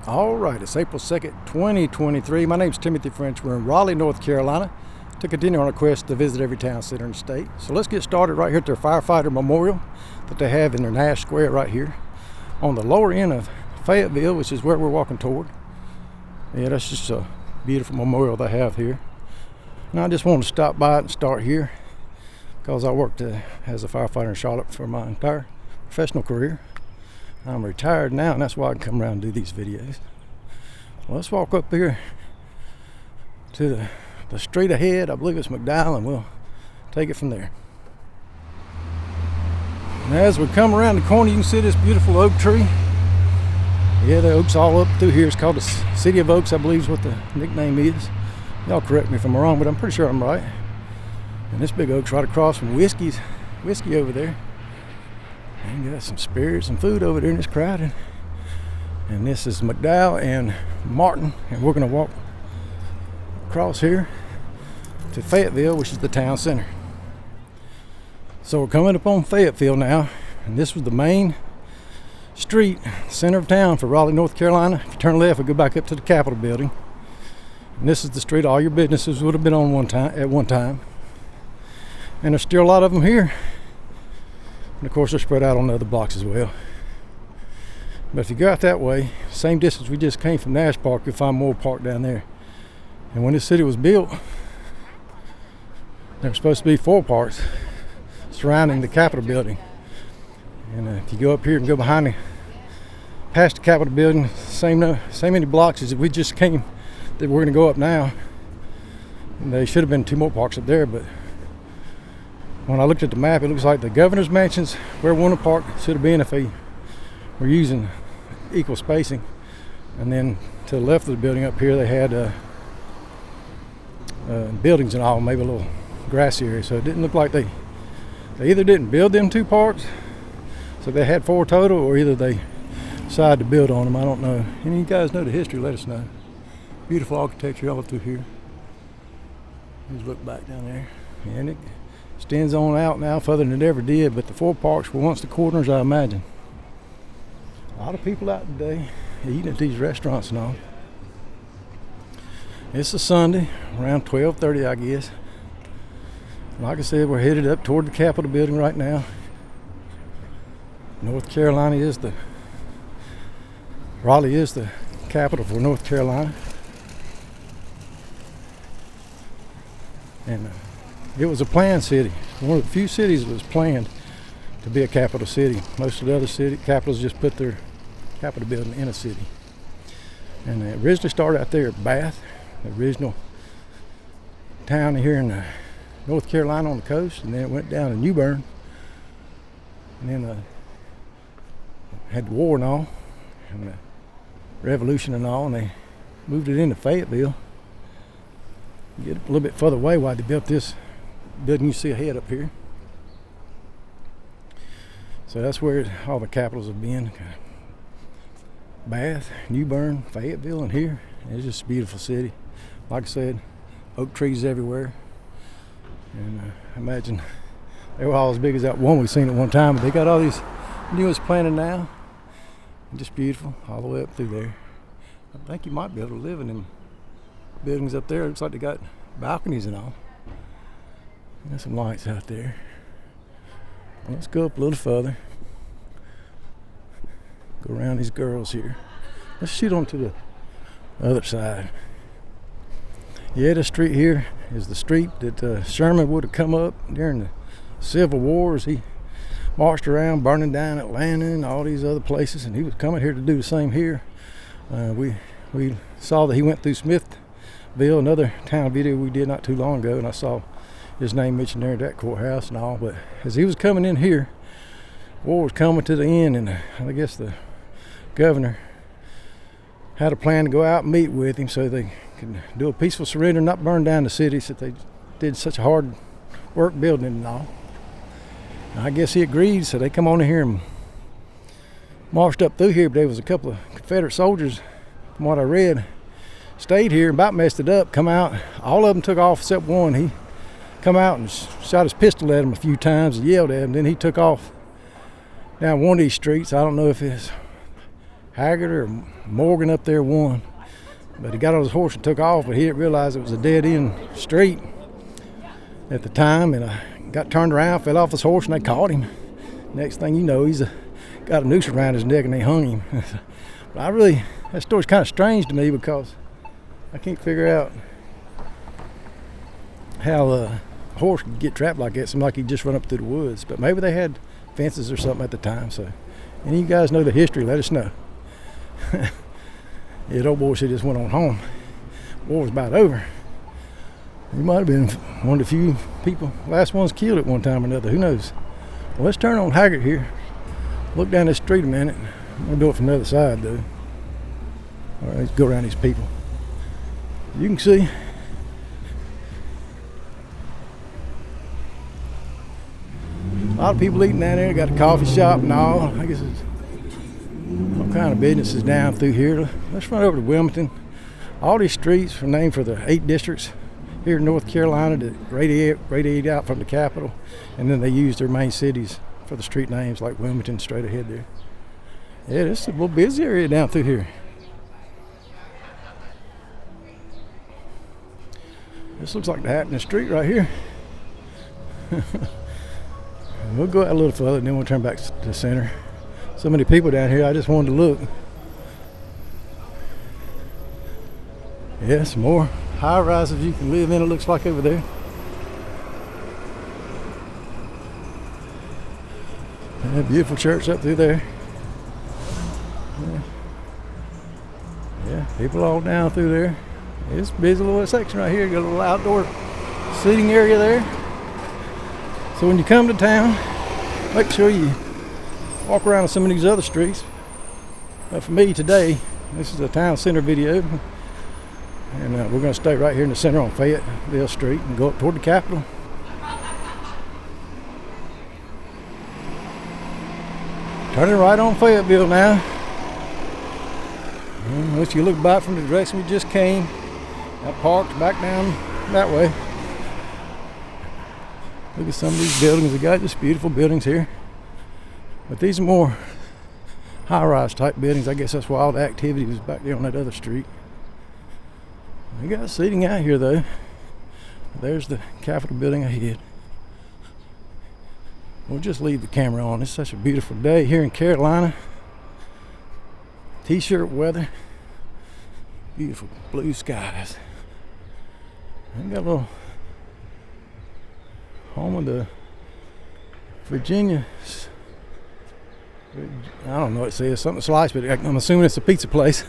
All right, it's April 2nd, 2023. My name's Timothy French. We're in Raleigh, North Carolina to continue on a quest to visit every town center in the state. So let's get started right here at their firefighter memorial that they have in their Nash Square right here on the lower end of Fayetteville, which is where we're walking toward. Yeah, that's just a beautiful memorial they have here. And I just wanted to stop by it and start here because I worked as a firefighter in Charlotte for my entire professional career. I'm retired now, and that's why I can come around and do these videos. Well, let's walk up here to the street ahead. I believe it's McDowell, and we'll take it from there. And as we come around the corner, you can see this beautiful oak tree. Yeah, the oaks all up through here. It's called the City of Oaks, I believe is what the nickname is. Y'all correct me if I'm wrong, but I'm pretty sure I'm right. And this big oak's right across from whiskey over there. And got some spirits and food over there, and it's crowded. And this is McDowell and Martin, and we're going to walk across here to Fayetteville, which is the town center. So we're coming up on Fayetteville now, and this was the main street, center of town for Raleigh, North Carolina. If you turn left, we go back up to the Capitol building. And this is the street all your businesses would have been on at one time. And there's still a lot of them here. And of course, they're spread out on the other blocks as well. But if you go out that way, same distance we just came from Nash Park, you'll find more park down there. And when this city was built, there were supposed to be 4 parks surrounding the Capitol building. And if you go up here and go behind past the Capitol building, same many blocks as we just came that we're going to go up now. And there should have been 2 more parks up there, but when I looked at the map, it looks like the governor's mansions where one park should have been if they were using equal spacing. And then to the left of the building up here, they had buildings and all, maybe a little grassy area. So it didn't look like they either didn't build them 2 parks, so they had 4 total, or either they decided to build on them. I don't know. Any of you guys know the history, let us know. Beautiful architecture all through here. Just look back down there. And it extends on out now further than it ever did, but the 4 parks were once the corners, I imagine. A lot of people out today eating at these restaurants and all. It's a Sunday, around 12:30, I guess. Like I said, we're headed up toward the Capitol building right now. Raleigh is the capital for North Carolina. And it was a planned city. One of the few cities that was planned to be a capital city. Most of the other capitals just put their capital building in a city. And it originally started out there at Bath, the original town here in North Carolina on the coast, and then it went down to New Bern, and then had the war and all, and the revolution and all, and they moved it into Fayetteville. Get a little bit further away while they built this building you see ahead up here. So that's where all the capitals have been. Bath, New Bern, Fayetteville, and here. It's just a beautiful city. Like I said, oak trees everywhere. And I imagine they were all as big as that one we've seen at one time, but they got all these new ones planted now. And just beautiful all the way up through there. I think you might be able to live in them buildings up there. It looks like they got balconies and all. There's some lights out there. Well, let's go up a little further. Go around these girls here. Let's shoot on to the other side. Yeah, the street here is the street that Sherman would have come up during the Civil Wars. He marched around burning down Atlanta and all these other places, and he was coming here to do the same here. We saw that he went through Smithville, another town video we did not too long ago, and I saw his name mentioned there at that courthouse and all. But as he was coming in here, war was coming to the end, and I guess the governor had a plan to go out and meet with him so they could do a peaceful surrender, not burn down the cities that they did such hard work building and all. And I guess he agreed, so they come on in here and marched up through here. But there was a couple of Confederate soldiers, from what I read, stayed here and about messed it up, come out. All of them took off except one. He come out and shot his pistol at him a few times and yelled at him. Then he took off down one of these streets. I don't know if it's Haggard or Morgan up there won. But he got on his horse and took off, but he didn't realize it was a dead-end street at the time, and got turned around, fell off his horse, and they caught him. Next thing you know, he's got a noose around his neck, and they hung him. But that story's kind of strange to me because I can't figure out how a horse could get trapped like that. It seemed like he'd just run up through the woods, but maybe they had fences or something at the time. So, any of you guys know the history, let us know. Yeah, the old boy said he just went on home. War was about over. He might have been one of the few people, last ones killed at one time or another. Who knows? Well, let's turn on Haggard here. Look down this street a minute. I'm going to do it from the other side, though. All right, let's go around these people. You can see a lot of people eating down there. Got a coffee shop and all. I guess it's all kind of businesses down through here. Let's run over to Wilmington. All these streets are named for the 8 districts here in North Carolina that radiate out from the capital, and then they use their main cities for the street names, like Wilmington straight ahead there. Yeah, this is a little busy area down through here. This looks like the happening street right here. We'll go out a little further and then we'll turn back to the center. So many people down here, I just wanted to look. Yeah, some more high rises you can live in, it looks like over there. Yeah, beautiful church up through there. Yeah, people all down through there. It's a busy little section right here. Got a little outdoor seating area there. So when you come to town, make sure you walk around some of these other streets. For me today, this is a town center video. And we're going to stay right here in the center on Fayetteville Street and go up toward the Capitol. Turning right on Fayetteville now. Unless you look back from the direction we just came, I parked back down that way. Look at some of these buildings. We got just beautiful buildings here. But these are more high-rise type buildings. I guess that's why all the activity was back there on that other street. We got seating out here though. There's the Capitol building ahead. We'll just leave the camera on. It's such a beautiful day here in Carolina. T-shirt weather. Beautiful blue skies. We got a little home of the Virginia. I don't know what it says. Something sliced, but I'm assuming it's a pizza place.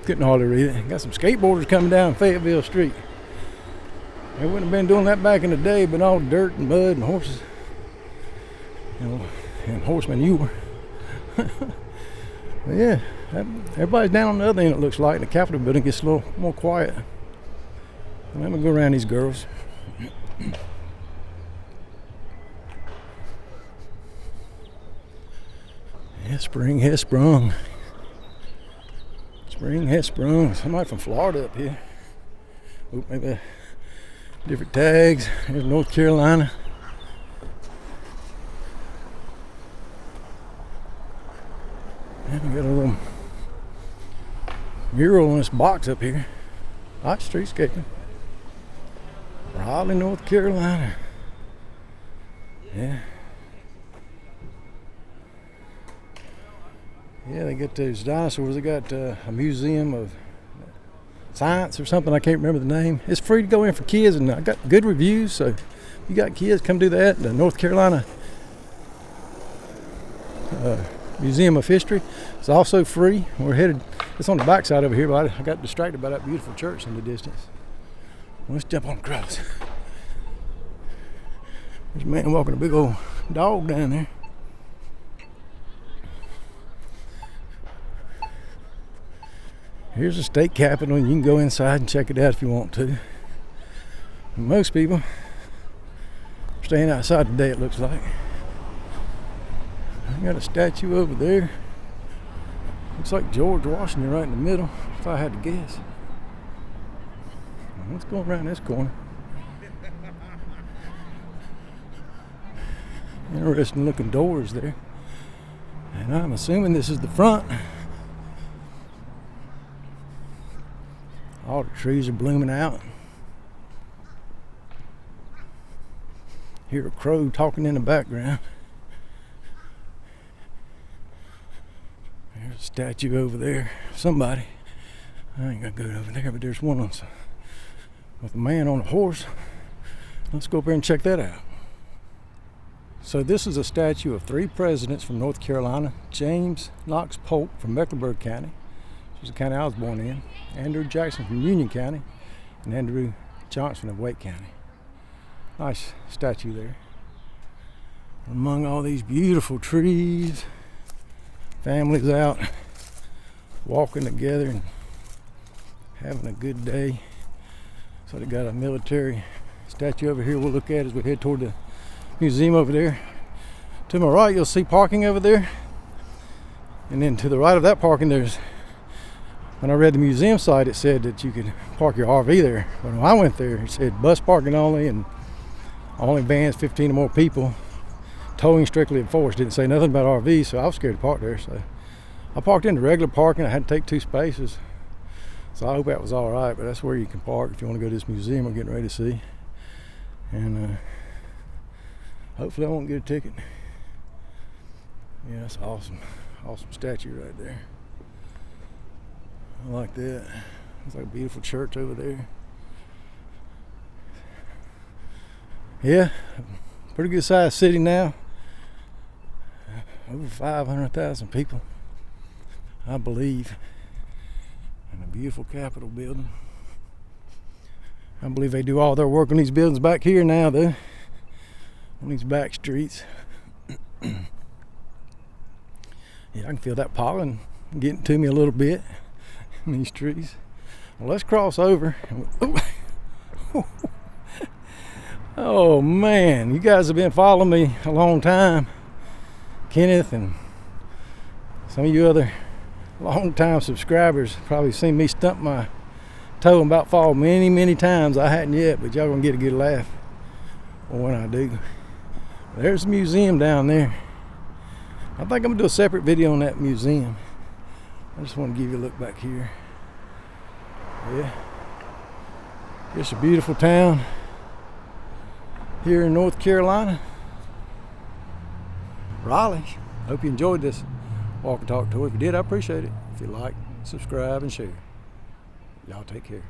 Couldn't hardly read it. Got some skateboarders coming down Fayetteville Street. They wouldn't have been doing that back in the day, but all dirt and mud and horses, and horse manure. But yeah, everybody's down on the other end, it looks like. And the Capitol building gets a little more quiet. Let me go around these girls. Yeah, spring has sprung. Spring has sprung. Somebody from Florida up here. Oop, maybe different tags. Here's North Carolina. And we got a little mural on this box up here. Hot streetscaping. Raleigh, North Carolina. Yeah. Yeah, they got those dinosaurs. They got a museum of science or something. I can't remember the name. It's free to go in for kids, and I got good reviews. So if you got kids, come do that. The North Carolina Museum of History. It's also free. We're headed. It's on the backside over here, but I got distracted by that beautiful church in the distance. Let's jump on across. There's a man walking a big old dog down there. Here's the state capitol, and you can go inside and check it out if you want to. And most people are staying outside today, it looks like. I got a statue over there. Looks like George Washington right in the middle, if I had to guess. Let's go around this corner. Interesting looking doors there. And I'm assuming this is the front. All the trees are blooming out. Hear a crow talking in the background. There's a statue over there. Somebody. I ain't gonna go over there, but there's one with a man on a horse. Let's go up there and check that out. So this is a statue of 3 presidents from North Carolina. James Knox Polk from Mecklenburg County, which is the county I was born in. Andrew Jackson from Union County, and Andrew Johnson of Wake County. Nice statue there. Among all these beautiful trees, families out walking together and having a good day. So they got a military statue over here we'll look at as we head toward the museum over there. To my right you'll see parking over there, and then to the right of that parking there's, when I read the museum site it said that you could park your RV there, but when I went there it said bus parking only and only vans 15 or more people, towing strictly enforced. Didn't say nothing about RVs, so I was scared to park there, so I parked in the regular parking. I had to take 2 spaces, so I hope that was all right, but that's where you can park if you want to go to this museum we're getting ready to see. And hopefully I won't get a ticket. Yeah, that's awesome statue right there. I like that. It's like a beautiful church over there. Yeah, pretty good sized city now. Over 500,000 people, I believe, and a beautiful Capitol building. I believe they do all their work on these buildings back here now, though, on these back streets. Yeah, I can feel that pollen getting to me a little bit in these trees. Well, let's cross over. Oh man, you guys have been following me a long time. Kenneth and some of you other long time subscribers probably seen me stump my toe and about fall many times. I hadn't yet, but y'all gonna get a good laugh when I do. There's a museum down there. I think I'm gonna do a separate video on that museum. I just want to give you a look back here. Yeah, it's a beautiful town here in North Carolina, Raleigh. Hope you enjoyed this walk and talk tour. If you did, I appreciate it. If you like, subscribe and share. Y'all take care.